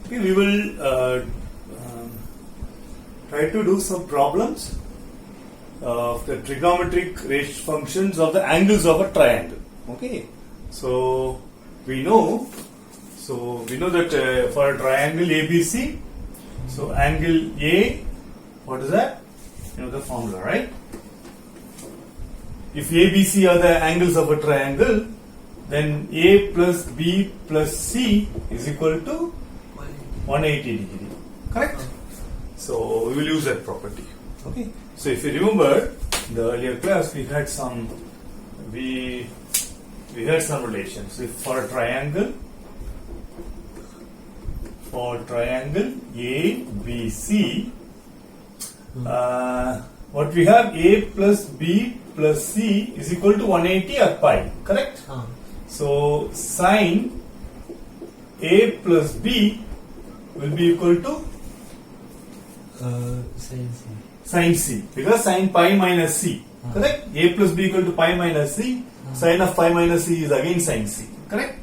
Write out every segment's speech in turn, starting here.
Okay, we will try to do some problems of the trigonometric ratio functions of the angles of a triangle. Okay, so we know that for a triangle ABC, so angle A, what is that? You know the formula, right? If ABC are the angles of a triangle, then A plus B plus C is equal to 180 degree. Correct? So we will use that property. Okay. So if you remember the earlier class, we had some relations. If for a triangle ABC, what we have, A plus B plus C is equal to 180 or pi. Correct? So sine A plus B will be equal to sine C, because sine pi minus C. Correct? A plus B equal to pi minus C. Sine of pi minus C is again sine C. Correct?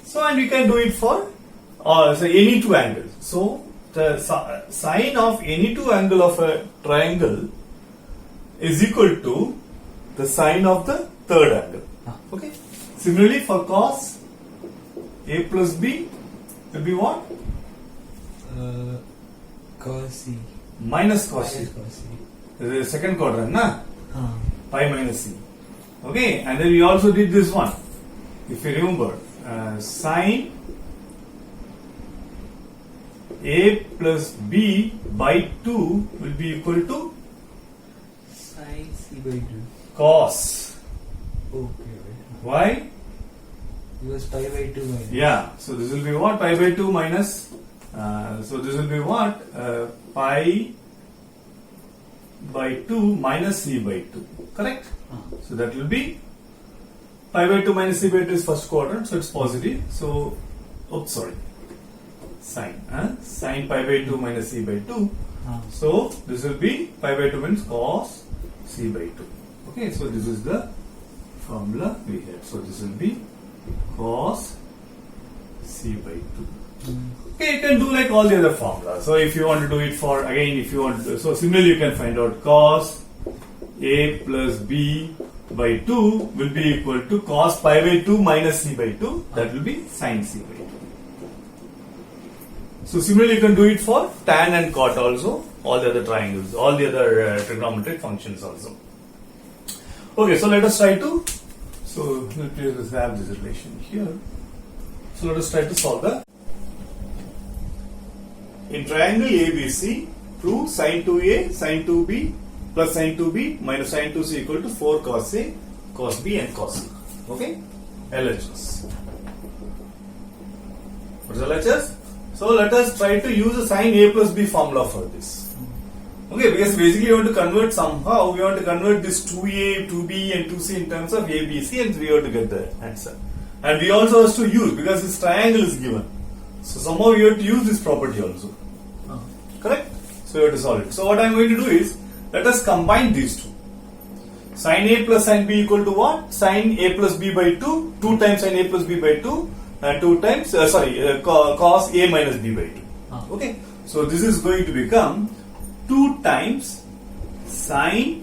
So, and we can do it for any two angles. So the sine of any two angle of a triangle is equal to the sine of the third angle. Okay. Similarly, for cos A plus B will be what? Cos C. Minus cos C. The second quadrant, na? Pi minus C. Okay, and then we also did this one. If you remember, sine A plus B by 2 will be equal to Sin C by 2. cos. Okay. Why? Because pi by 2 minus. Yeah, so this will be what? Pi by 2 minus. So this will be what? Pi by 2 minus C by 2. Correct? So that will be pi by 2 minus C by 2 is first quadrant, so it's positive. So, sine. Sine pi by 2 minus C by 2. So this will be pi by 2 means cos C by 2. Okay, so this is the formula we had. So this will be cos C by 2. Okay, you can do like all the other formulas. So if you want to do it for, again, if you want to, so similarly you can find out cos A plus B by 2 will be equal to cos pi by 2 minus C by 2. That will be sin C by 2. So similarly you can do it for tan and cot also, all the other triangles, all the other trigonometric functions also. Okay, so let us try to, so let us have this relation here. So let us try to solve the, in triangle ABC, prove sin 2A, sin 2B plus sin 2B minus sin 2C equal to 4 cos A, cos B and cos C. Okay? LHS. What is LHS? So let us try to use a sin A plus B formula for this. Okay, because basically we want to convert somehow, we want to convert this 2A, 2B and 2C in terms of A, B, C, and we have to get the answer. And we also have to use, because this triangle is given. So somehow we have to use this property also. Correct? So we have to solve it. So what I am going to do is, let us combine these two. Sin A plus sin B equal to what? Sin A plus B by 2, 2 times sin A plus B by 2, and 2 times, cos A minus B by 2. Okay? So this is going to become 2 times sin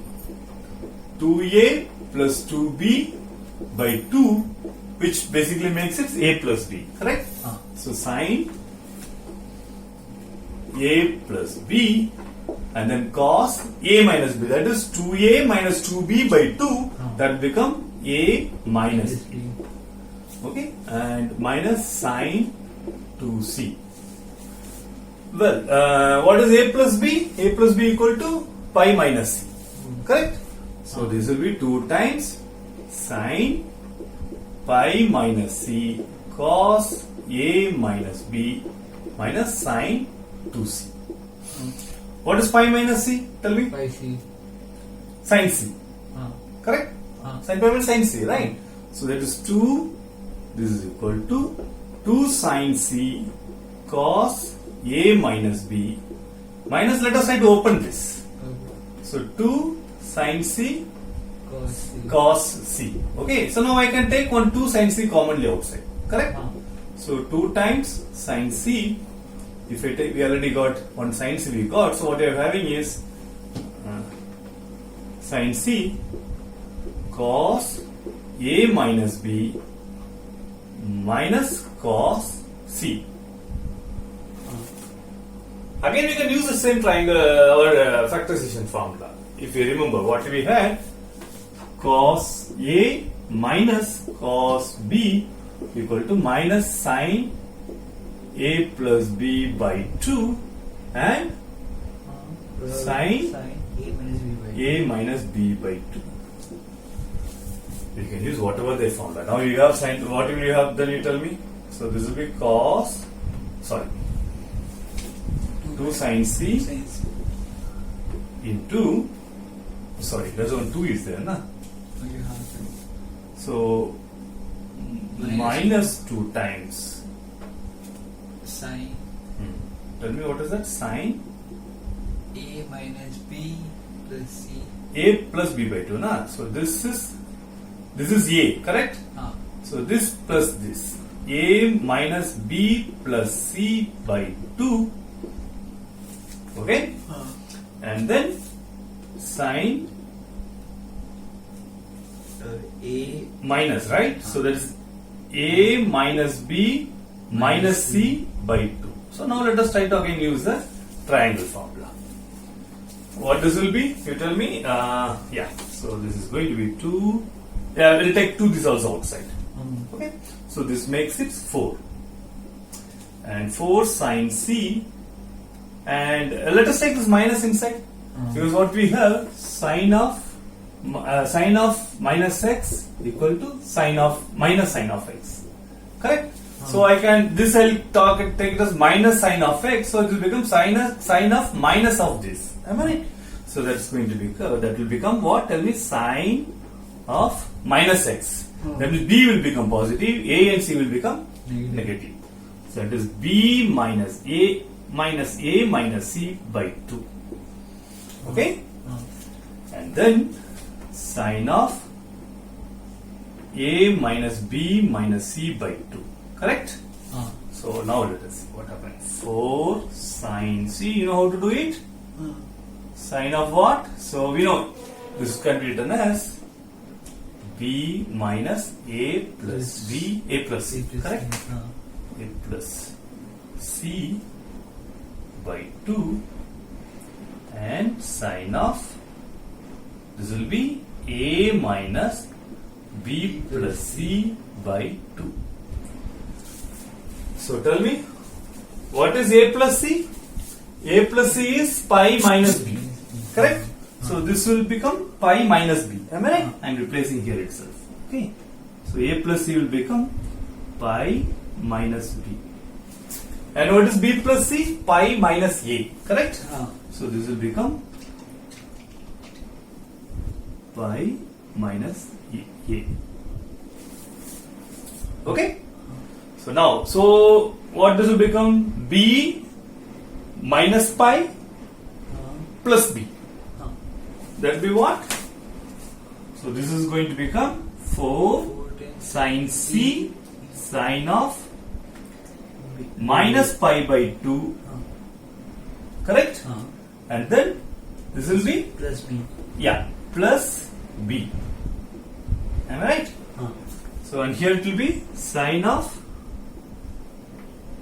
2A plus 2B by 2, which basically makes it A plus B. Correct? So sin A plus B and then cos A minus B, that is 2A minus 2B by 2, that will become A minus B. Okay, and minus sin 2C. Well, what is A plus B? A plus B equal to pi minus C. Correct? So this will be 2 times sin pi minus C cos A minus B minus sin 2C. What is pi minus C? Tell me. Pi C. Sin C. Correct? Sin pi minus sin C, right? So that is 2. This is equal to 2 sin C cos A minus B minus, let us try to open this. So 2 sin C cos C. Okay, so now I can take one 2 sin C commonly outside. Correct? So 2 times sine C. If I take, we already got one sine C we got. So what we are having is sine C cos A minus B minus cos C. Again, we can use the same triangle or factorization formula. If you remember what we had, cos A minus cos B equal to minus sine A plus B by 2 and Sine A minus B by 2. You can use whatever they found. Now you have sine, what will you have then you tell me? So this will be cos, sorry, 2 sine C into, sorry, there's one 2 is there, na? So minus 2 times Sine Tell me what is that? Sine A minus B plus C. A plus B by 2, na? So this is A, correct? So this plus this, A minus B plus C by 2, okay? And then sine A minus, right? So that is A minus B minus C by 2. So now let us try to again use the triangle formula. What this will be? You tell me. Yeah. So this is going to be 2. Yeah, we'll take 2 this also outside. Okay. So this makes it 4. And 4 sine C. And let us take this minus inside. Because what we have, sine of minus x equal to sine of minus sine of x. Correct? So I can, this I'll take it as minus sine of x, so it will become sine of minus of this. Am I right? So that's going to be, that will become what? Tell me, sine of minus x. That means b will become positive, a and c will become negative. So that is b minus a minus c by 2. Okay? And then sine of a minus b minus c by 2. Correct? So now let us see what happens. 4 sine c, you know how to do it? Sine of what? So we know this can be written as b minus a plus b, a plus c. Correct? A plus c by 2 and sine of, this will be a minus b plus c by 2. So tell me, what is a plus c? A plus c is pi minus b. Correct? So this will become pi minus b. Am I right? I am replacing here itself. Okay. So a plus c will become pi minus b. And what is b plus c? Pi minus a. Correct? So this will become pi minus a. Okay? So now, so what this will become? B minus pi plus b. That will be what? So this is going to become 4 sine c sine of minus pi by 2. Correct? And then this will be plus B. Yeah, plus b. Am I right? So and here it will be sine of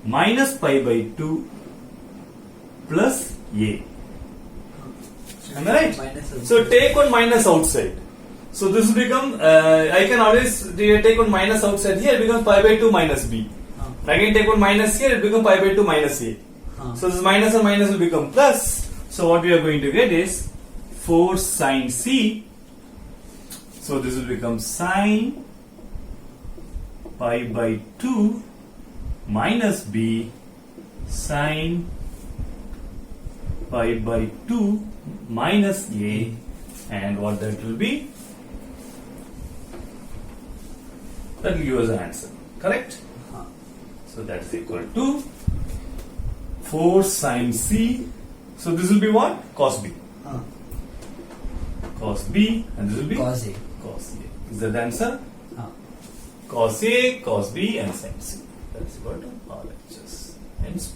minus pi by 2 plus a. Am I right? So take one minus outside. So this will become, I can always take one minus outside here, it becomes pi by 2 minus b. Again take one minus here, it becomes pi by 2 minus a. So this minus and minus will become plus. So what we are going to get is 4 sine c. So this will become sine pi by 2 minus b sine pi by 2 minus a, and what that will be? That will give us an answer. Correct? So that is equal to 4 sine c. So this will be what? Cos b. Cos b, and this will be Cos A. Cos a. Is that the answer? Cos a, cos b, and sine c. That's equal to RHS times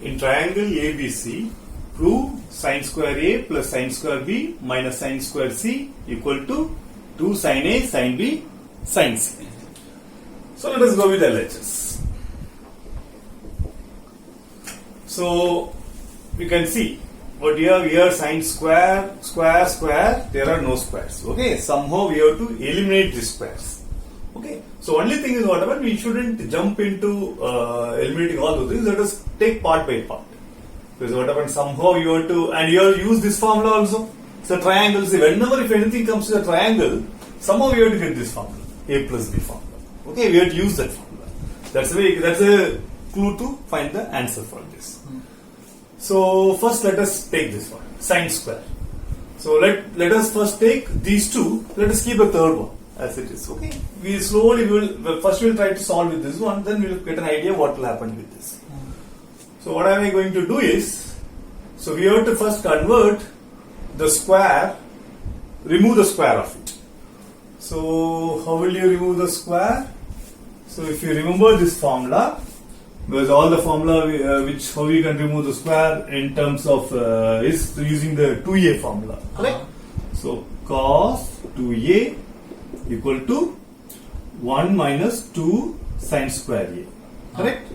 2. In triangle ABC, prove sin square A plus sin square B minus sin square C equal to 2 sin A sin B sin C. So let us go with LHS. So we can see what here sin square, square, there are no squares. Okay, somehow we have to eliminate these squares. Okay, so only thing is whatever, we shouldn't jump into eliminating all those things. Let us take part by part. Because what happens, somehow you have to, and you have to use this formula also. So triangle, see, whenever if anything comes to a triangle, somehow we have to get this formula, A plus B formula. Okay, we have to use that formula. That's a clue to find the answer for this. So first let us take this one, sin square. So let us first take these two. Let us keep a third one as it is. Okay, we slowly will try to solve with this one. Then we will get an idea what will happen with this. So what am I going to do is, so we have to first convert the square, remove the square of it. So how will you remove the square? So if you remember this formula, because all the formula which how we can remove the square in terms of is using the 2a formula, correct? So cos 2a equal to 1 minus 2 sin square a, correct?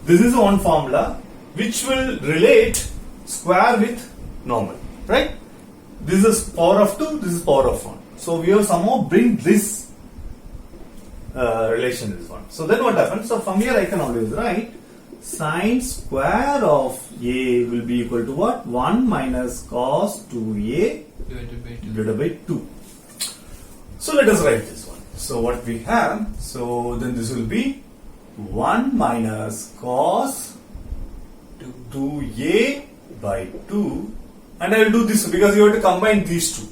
This is one formula which will relate square with normal, right? This is power of 2, this is power of 1. So we have somehow bring this relation is 1. So then what happens? So from here I can always write sin square of a will be equal to what? 1 minus cos 2a divided by 2. So let us write this one. So what we have, so then this will be 1 minus cos 2a by 2, and I will do this because you have to combine these two,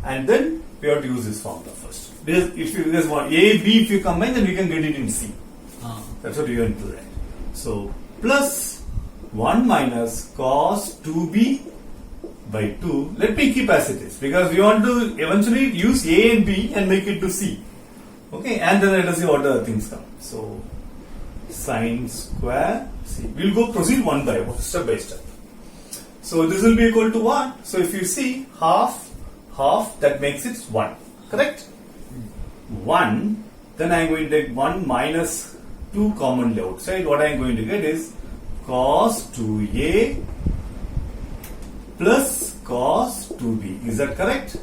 and then we have to use this formula first. Because if you just want a, b, if you combine, then we can get it in c. That's what you have to write. So plus 1 minus cos 2b by 2. Let me keep as it is because we want to eventually use a and b and make it to c. Okay, and then let us see what other things come. So sin square c. We'll go proceed one by one, step by step. So this will be equal to 1. So if you see half, that makes it 1. Correct? 1. Then I am going to take 1 minus 2 commonly outside. What I am going to get is cos 2a plus cos 2b. Is that correct?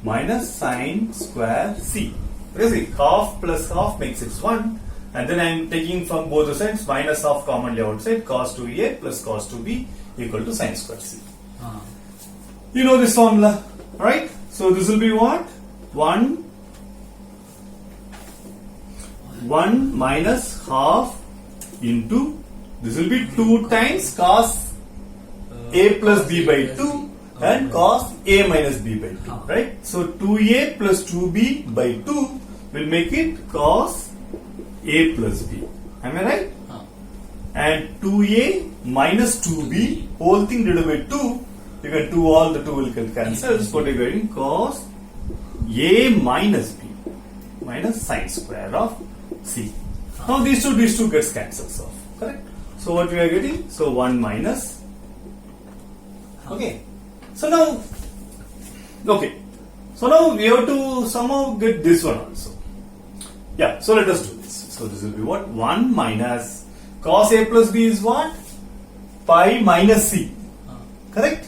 Minus sin square c. Because see, half plus half makes it 1. And then I am taking from both the sides minus half commonly outside, cos 2a plus cos 2b equal to sin square c. You know this formula, right? So this will be what? 1 minus half into, this will be 2 times cos a plus b by 2 and cos a minus b by 2, right? So 2a plus 2b by 2 will make it cos a plus b. Am I right? And 2a minus 2b, whole thing divided by 2, you can do all the 2 will get cancelled. So you're getting cos a minus b minus sin square of c. Now these two gets cancelled off. Correct? So what we are getting? So 1 minus. Okay. So now we have to somehow get this one also. Yeah. So let us do this. So this will be what? 1 minus cos a plus b is what? Pi minus c. Correct?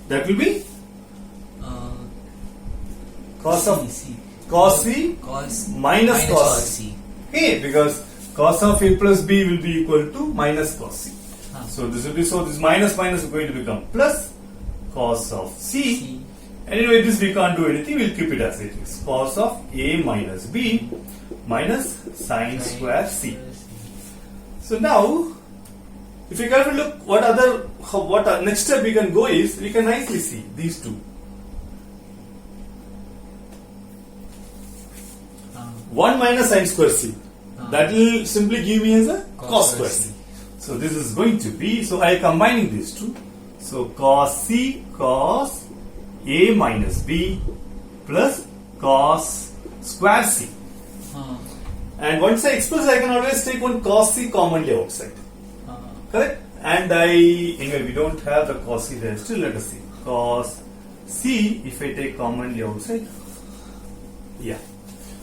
That will be cos of c. Cos c minus cos c. Okay, because cos of a plus b will be equal to minus cos c. So this will be, so this minus is going to become plus cos of c. Anyway, this we can't do anything. We'll keep it as it is. Cos of a minus b minus sin square c. So now, if you carefully look, what next step we can go is, we can nicely see these two. 1 minus sin square c. That will simply give me as a cos square c. So this is going to be, so I am combining these two. So cos c cos a minus b plus cos square C. And once I express, I can always take one cos C commonly outside. Correct? And anyway, we don't have the cos C there. Still, let us see. Cos C, if I take commonly outside. Yeah.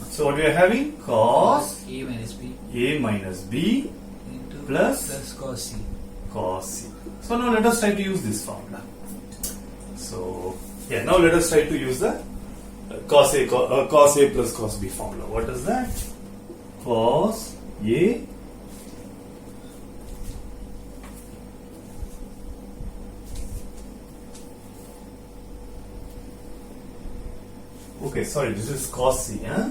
So what we are having? Cos A minus B A minus B into plus cos C. cos C. So now let us try to use this formula. So yeah, now let us try to use the cos A plus cos B formula. What is that? Cos A okay, sorry, this is cos C. Huh?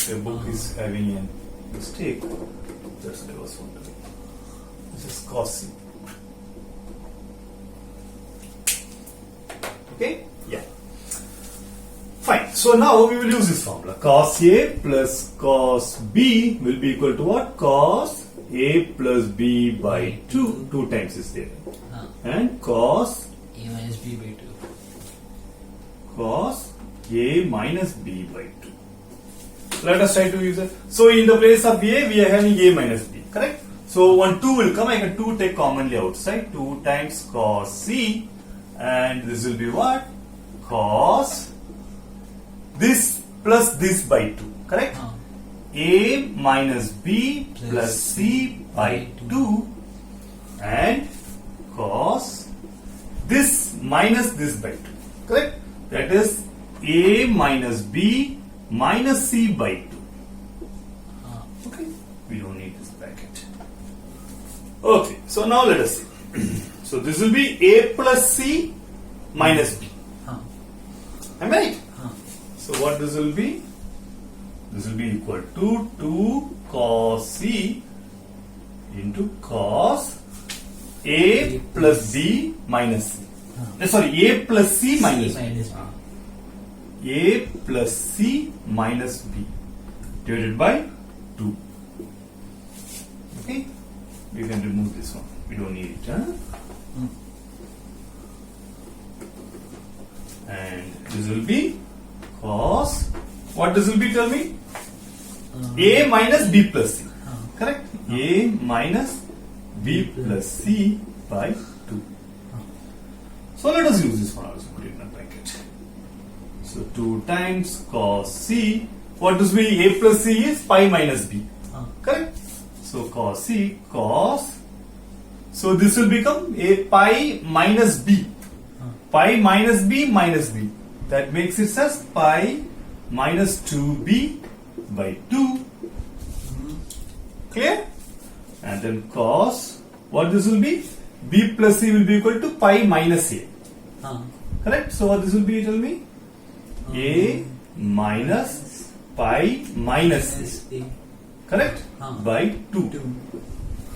The book is having a mistake. That's what I was wondering. This is cos C. Okay? Yeah. Fine. So now we will use this formula. Cos A plus cos B will be equal to what? Cos A plus B by 2. 2 times is there. And cos A minus B by 2. Cos A minus B by 2. Let us try to use it. So in the place of A, we are having A minus B. Correct? So when 2 will come, I can 2 take commonly outside. 2 times cos C. And this will be what? Cos this plus this by 2. Correct? A minus B plus C by 2. And cos this minus this by 2. Correct? That is A minus B minus C by 2. Okay? We don't need this bracket. Okay, so now let us see. So this will be A plus C minus B. Am I right? So what this will be? This will be equal to 2 cos C into cos A plus B minus C. Sorry, A plus C minus B. A plus C minus B divided by 2. Okay? We can remove this one. We don't need it. Huh? And this will be cos. What this will be? Tell me. A minus B plus C. Correct? A minus B plus C by 2. So let us use this one also. Put it in a bracket. So 2 times cos C. What does be A plus C is pi minus B. Correct? So cos C cos. So this will become a pi minus B. Pi minus B minus B. That makes it as pi minus 2B by 2. Clear? And then cos. What this will be? B plus C will be equal to pi minus A. Correct? So what this will be? Tell me. A minus pi minus A. Correct? By 2.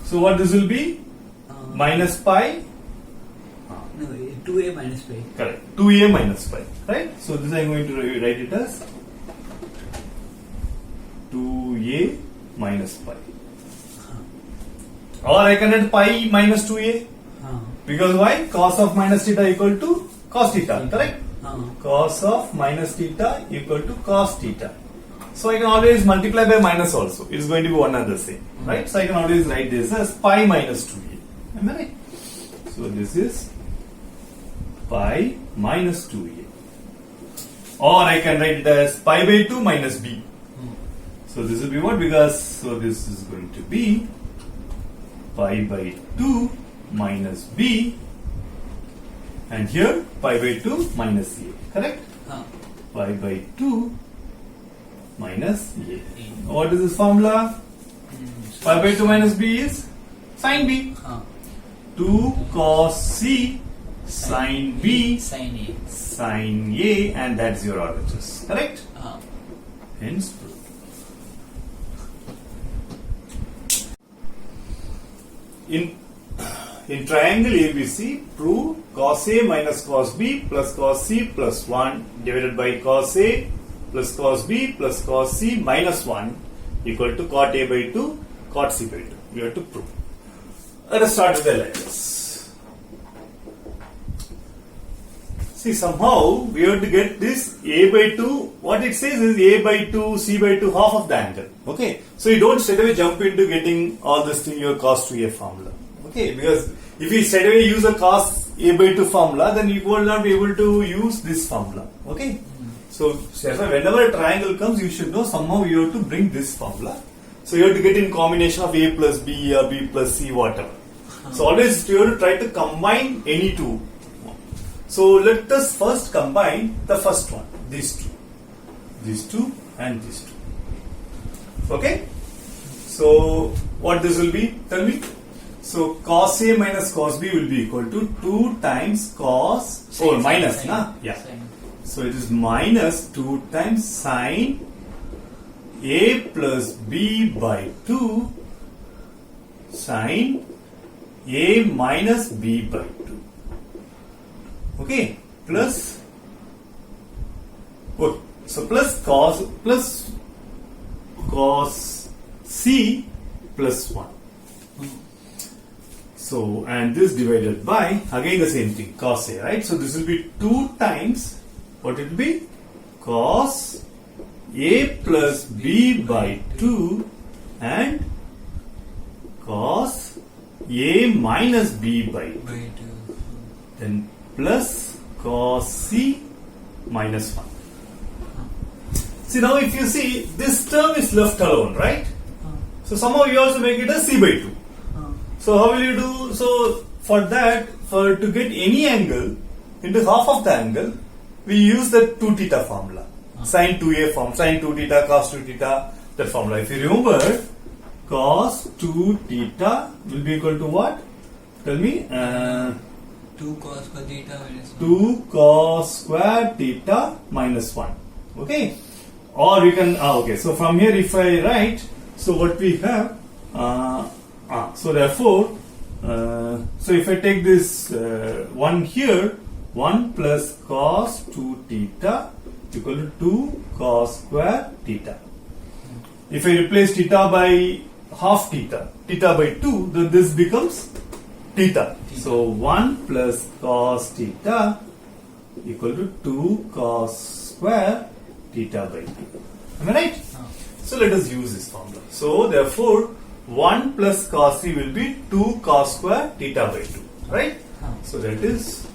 So what this will be? Minus pi. No, 2A minus pi. Correct. 2A minus pi. Right? So this I am going to write it as 2A minus pi. Or I can write pi minus 2A. Because why? Cos of minus theta equal to cos theta. Correct? Cos of minus theta equal to cos theta. So I can always multiply by minus also. It is going to be one and the same. Right? So I can always write this as pi minus 2A. Am I right? So this is pi minus 2A. Or I can write it as pi by 2 minus B. So this will be what? Because, so this is going to be pi by 2 minus B. And here pi by 2 minus A. Correct? Pi by 2 minus A. What is this formula? Pi by 2 minus B is sin B. 2 cos C sin B Sin A. sin A, and that's your RHS. Correct? Hence proved. In triangle ABC, prove cos A minus cos B plus cos C plus 1 divided by cos A plus cos B plus cos C minus 1 equal to cot A by 2, cot C by 2. We have to prove. Let us start with the letters. See, somehow we have to get this a by 2. What it says is a by 2, c by 2, half of the angle. Okay. So you don't straight away jump into getting all this thing, your cos 2a formula. Okay. Because if you straight away use a cos a by 2 formula, then you will not be able to use this formula. Okay. So whenever a triangle comes, you should know somehow you have to bring this formula. So you have to get in combination of a plus b or b plus c, whatever. So always you have to try to combine any two. So let us first combine the first one, these two and these two. Okay. So what this will be? Tell me. So cos A minus cos B will be equal to 2 times cos. Minus, na? Yeah. Sine. So it is minus 2 times sine A plus B by 2 sine A minus B by 2. Okay, plus, okay, so plus cos C plus 1. So, and this divided by, again the same thing, cos A, right? So this will be 2 times, what it will be? Cos A plus B by 2 and cos A minus B by 2. By 2. Then plus cos C minus 1. See, now if you see, this term is left alone, right? So somehow you also make it as C by 2. So how will you do? So for that, to get any angle into half of the angle, we use the 2 theta formula. Sin 2a form, sin 2 theta, cos 2 theta, that formula. If you remember, cos 2 theta will be equal to what? Tell me. 2 cos square theta minus 1. 2 cos square theta minus 1. Okay. Or you can, okay. So from here if I write, so what we have, so therefore, so if I take this 1 here, 1 plus cos 2 theta equal to 2 cos square theta. If I replace theta by half theta, theta by 2, then this becomes theta. So 1 plus cos theta equal to 2 cos square theta by 2. Am I right? So let us use this formula. So therefore 1 plus cos C will be 2 cos square theta by 2. Right? So that is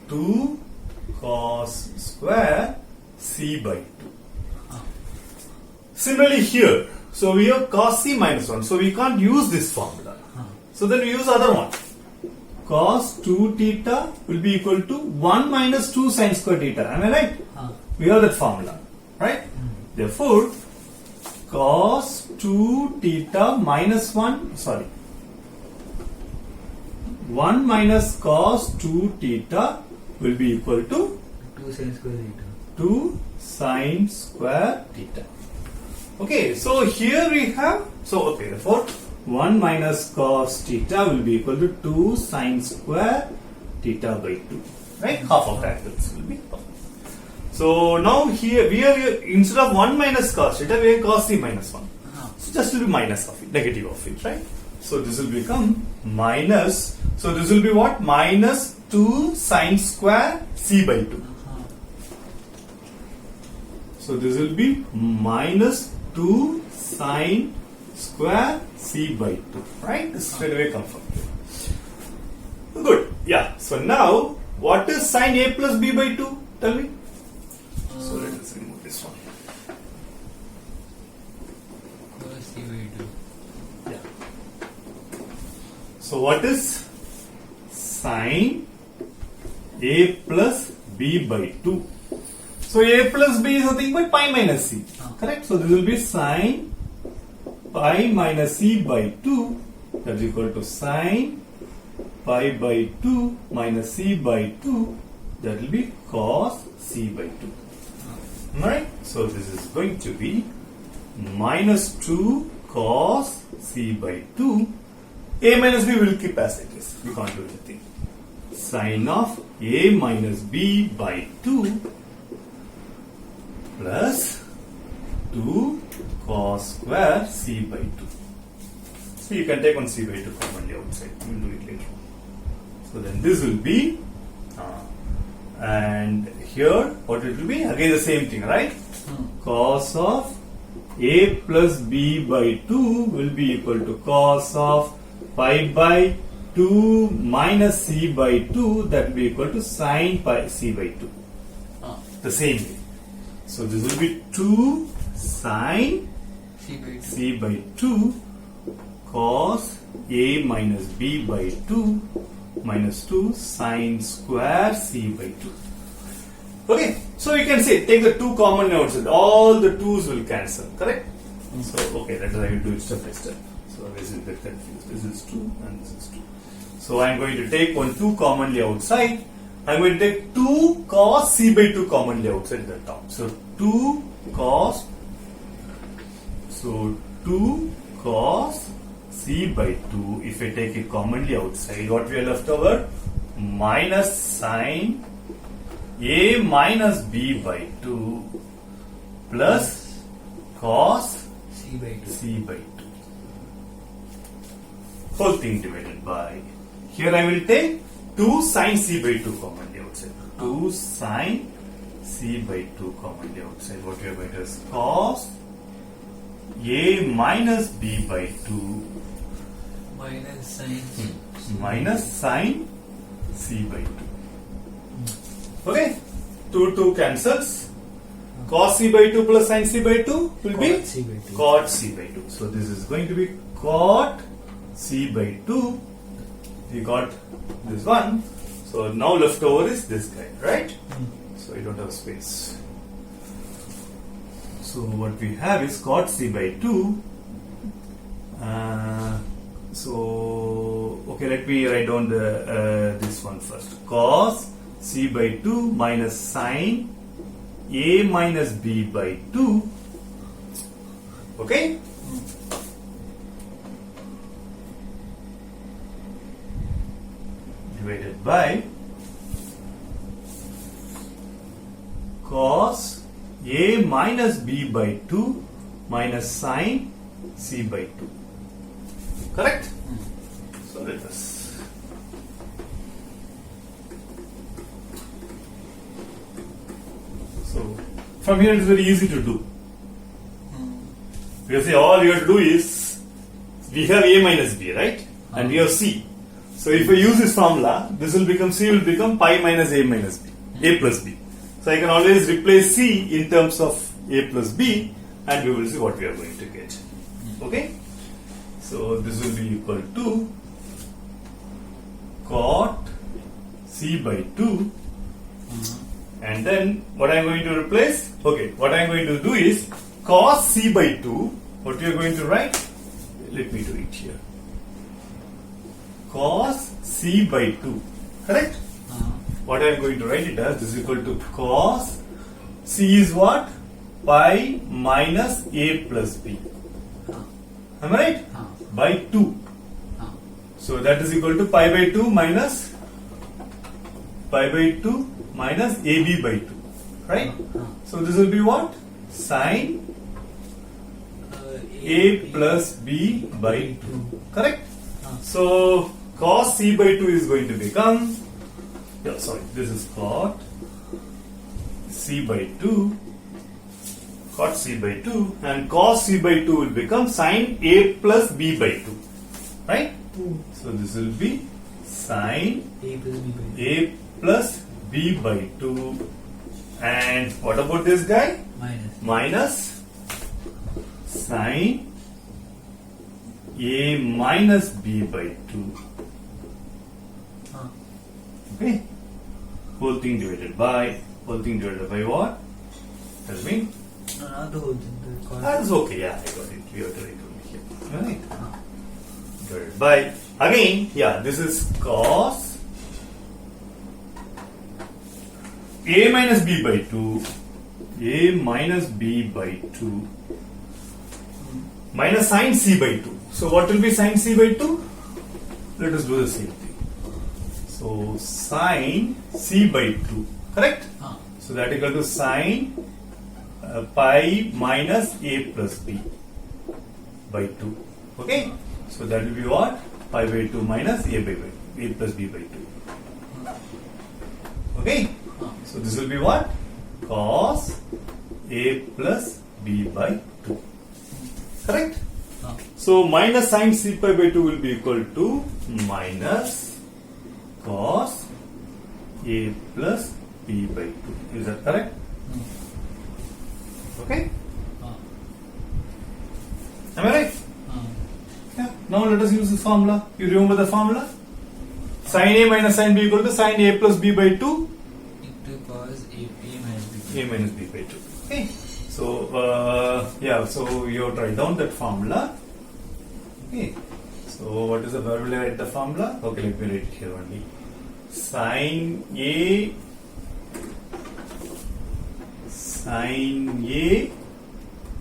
2 cos square C by 2. Similarly here, so we have cos C minus 1. So we can't use this formula. So then we use other one. Cos 2 theta will be equal to 1 minus 2 sin square theta. Am I right? We have that formula. Right? Therefore, cos 2 theta minus 1, 1 minus cos 2 theta will be equal to 2 sin square theta. 2 sin square theta. Okay, so here we have, so okay, therefore 1 minus cos theta will be equal to 2 sin square theta by 2. Right? Half of that will be half. So now here we are, instead of 1 minus cos theta, we have cos C minus 1. So just will be minus of it, negative of it, right? So this will become minus, so this will be what? Minus 2 sin square C by 2. So this will be minus 2 sin square C by 2, right? This straight away comes from here. Good, yeah. So now, what is sin A plus B by 2? Tell me. So let us remove this one. Cos C by 2. Yeah. So what is sin A plus B by 2? So A plus B is nothing but pi minus C. Correct? So this will be sin pi minus C by 2, that is equal to sin pi by 2 minus C by 2, that will be cos C by 2. Alright? So this is going to be minus 2 cos C by 2. A minus B will keep as it is. We can't do anything. Sin of A minus B by 2 plus 2 cos square C by 2. So you can take one C by 2 commonly outside. We will do it later. So then this will be And here, what it will be? Again the same thing, right? Cos of a plus b by 2 will be equal to cos of pi by 2 minus c by 2, that will be equal to sin pi c by 2. The same way. So this will be 2 sin C by 2. c by 2 cos a minus b by 2 minus 2 sin square c by 2. Okay, so you can say take the two common nodes and all the 2's will cancel, correct? So okay, that is how you do it step by step. So this is a bit confused. This is 2 and this is 2. So I am going to take one 2 commonly outside. I am going to take 2 cos c by 2 commonly outside the top. So 2 cos c by 2, if I take it commonly outside, what we are left over? Minus sin a minus b by 2 plus cos C by 2. c by 2. Whole thing divided by. Here I will take 2 sin c by 2 commonly outside. 2 sin c by 2 commonly outside. What we are going to is cos a minus b by 2 Minus sin minus sin c by 2. Okay, 2 cancels. Cos c by 2 plus sin c by 2 will be Cot C by 2. cot c by 2. So this is going to be cot c by 2. We got this one. So now left over is this guy, right? So you don't have space. So what we have is cot c by 2. Okay, let me write down the this one first. Cos c by 2 minus sin a minus b by 2. Okay? Divided by cos a minus b by 2 minus sin c by 2. Correct? So let us. So from here it is very easy to do. Because see, all you have to do is we have a minus b, right? And we have c. So if I use this formula, this will become c will become pi minus a minus b, a plus b. So I can always replace c in terms of a plus b, and we will see what we are going to get. Okay? So this will be equal to cot c by 2, and then what I am going to replace? Okay, what I am going to do is cos c by 2. What we are going to write? Let me do it here. Cos c by 2. Correct? What I am going to write it as, this is equal to cos c is what? Pi minus a plus b. Am I right? By 2. So that is equal to pi by 2 minus ab by 2. Right? So this will be what? Sin a plus b by 2. Correct? So cos c by 2 is going to become, this is cot c by 2, cot c by 2, and cos c by 2 will become sin a plus b by 2. Right? So this will be sin A plus B by 2. a plus b by 2. And what about this guy? Minus sin a minus b by 2. Okay? Whole thing divided by what? Tell me. No, not the whole thing. The cos. That's okay, yeah, I got it. We have to write only here. Alright. Divided by, again, this is cos a minus b by 2, minus sin c by 2. So what will be sin c by 2? Let us do the same thing. So sin c by 2, correct? So that equal to sin pi minus a plus b by 2. Okay? So that will be what? Pi by 2 minus a plus b by 2. Okay? So this will be what? Cos A plus B by 2. Correct? So minus sin C pi by 2 will be equal to minus cos A plus B by 2. Is that correct? Okay? Am I right? Yeah. Now let us use the formula. You remember the formula? Sin A minus sin B equal to sin A plus B by 2. Into cos A minus B. A minus B by 2. Okay. So, yeah, so you have to write down that formula. Okay. So, what is the, where will I write the formula? Okay, let me write it here only. Sin A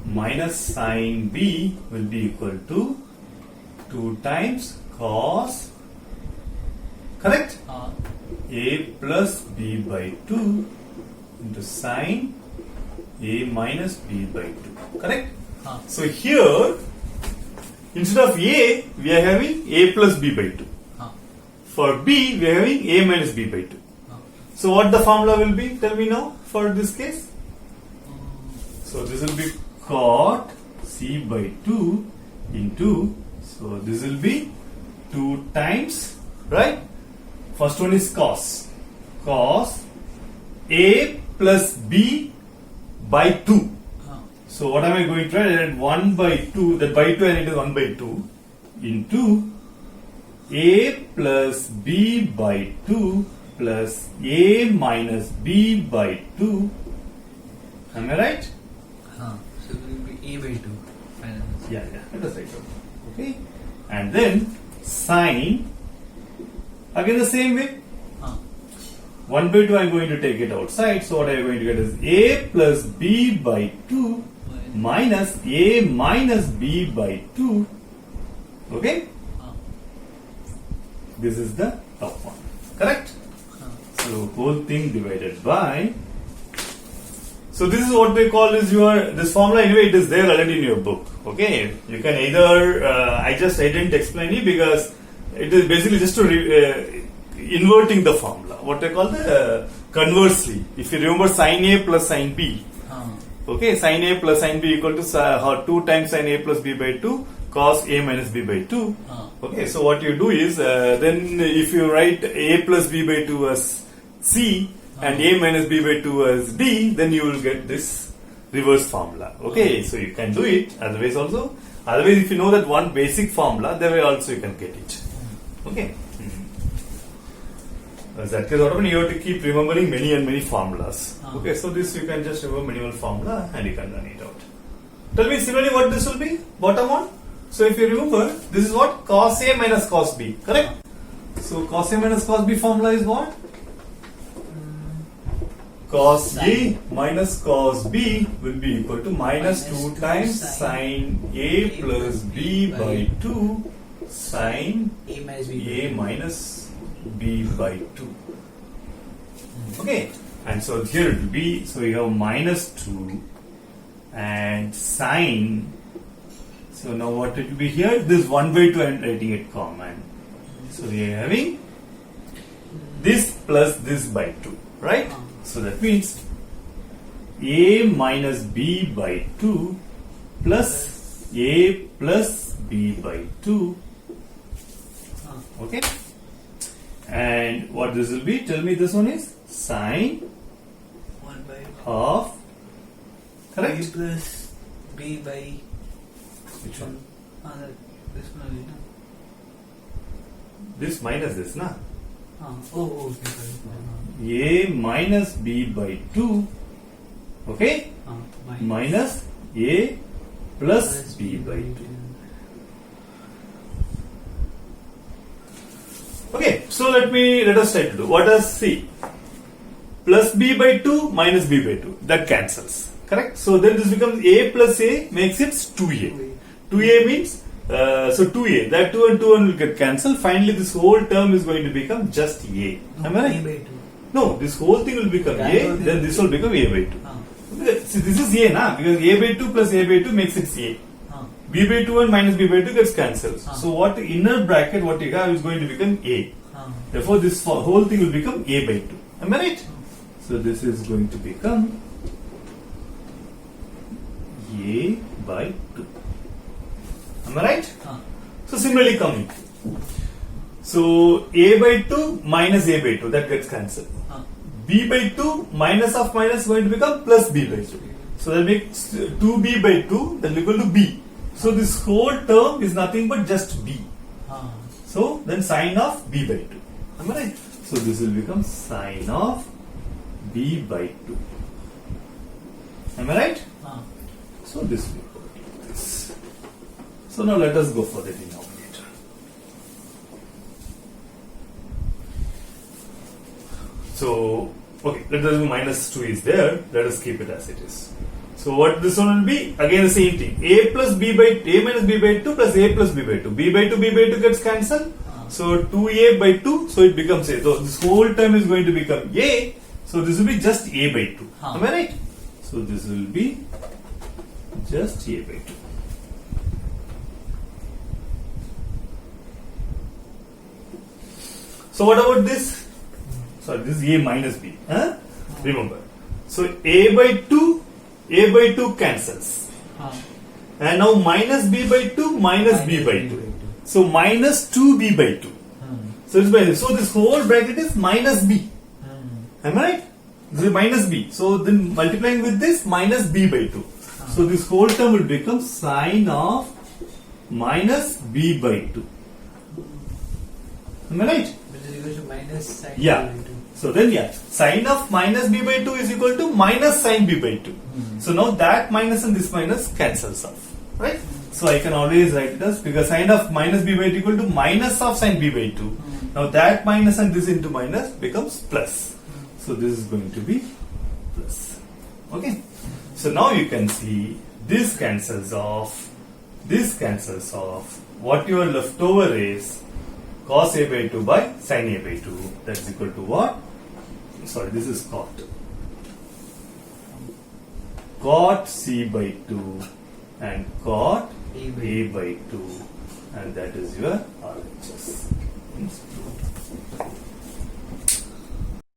minus sin B will be equal to 2 times cos, correct? A plus B by 2 into sin A minus B by 2, correct? So here, instead of A, we are having A plus B by 2. For B, we are having A minus B by 2. So what the formula will be? Tell me now for this case. So this will be cot C by 2 into, so this will be 2 times, right? First one is cos A plus B by 2. So what am I going to write? 1 by 2, that by 2 I need is 1 by 2 into A plus B by 2 plus A minus B by 2. Am I right? So it will be A by 2. Final answer. Yeah, let us write down. Okay. And then sine, again the same way. 1 by 2 I am going to take it outside. So what I am going to get is A plus B by 2 minus A minus B by 2. Okay. This is the top one. Correct? So whole thing divided by. So this is what they call is your, this formula anyway it is there already in your book. Okay. You can either, I didn't explain it because it is basically just to inverting the formula. What they call the conversely. If you remember sin A plus sin B. Okay. Sin A plus sin B equal to 2 times sin A plus B by 2 cos A minus B by 2. Okay. So what you do is, then if you write A plus B by 2 as C, and A minus B by 2 as D, then you will get this reverse formula. Okay, so you can do it otherwise also. Otherwise, if you know that one basic formula, then also you can get it. Okay. That case, automatically you have to keep remembering many and many formulas. Okay, so this you can just remember minimal formula and you can run it out. Tell me similarly what this will be, bottom one. So if you remember, this is what? Cos A minus cos B, correct? So cos A minus cos B formula is what? Cos A minus cos B will be equal to minus 2 times sin A plus B by 2 sin A minus B. A minus B by 2. Okay, and so here it will be, so you have minus 2 and sin. So now what it will be here? This 1 by 2 I am writing it common. So we are having this plus this by 2, right? So that means A minus B by 2 plus A plus B by 2. Okay. And what this will be? Tell me this one is sine 1 by half. Correct? A plus B by. Which one? This one only, no? This minus this, na? Okay. A minus B by 2. Okay? Minus A plus B by 2. Okay, so let us try to do. What does C? Plus B by 2 minus B by 2. That cancels. Correct? So then this becomes A plus A makes it 2A. 2A means, so 2A. That 2 and 2 will get cancelled. Finally, this whole term is going to become just A. Am I right? A by 2. No, this whole thing will become A, then this will become A by 2. See, this is A, na? Because A by 2 plus A by 2 makes it A. B by 2 and minus B by 2 gets cancelled. So what inner bracket, what you have is going to become A. Therefore, this whole thing will become A by 2. Am I right? So this is going to become A by 2. Am I right? So similarly coming. So A by 2 minus A by 2, that gets cancelled. B by 2 minus of minus is going to become plus B by 2. So that makes 2B by 2 that will equal to B. So this whole term is nothing but just B. So then sine of B by 2. Am I right? So this will become sine of B by 2. Am I right? So this will go like this. So now let us go for the denominator. So, okay, let us minus 2 is there. Let us keep it as it is. So what this one will be? Again the same thing. A plus B by A minus B by 2 plus A plus B by 2. B by 2 gets cancelled. So 2A by 2. So it becomes A. So this whole term is going to become A. So this will be just A by 2. Am I right? So this will be just A by 2. So what about this? Sorry, this is A minus B. Remember. So A by 2 cancels. And now minus B by 2 minus B by 2. So minus 2B by 2. So it's minus. So this whole bracket is minus B. Am I right? This is minus B. So then multiplying with this minus B by 2. So this whole term will become sine of minus B by 2. Am I right? Which is equal to minus sine Yeah. B by 2. So then sine of minus B by 2 is equal to minus sine B by 2. So now that minus and this minus cancels off. Right? So I can always write it as, because sine of minus B by 2 equal to minus of sine B by 2. Now that minus and this into minus becomes plus. So this is going to be plus. Okay. So now you can see this cancels off. This cancels off. What you are left over is cos A by 2 by sin A by 2. That's equal to what? Sorry, this is cot. Cot C by 2 and cot A by 2. And that is your RHS.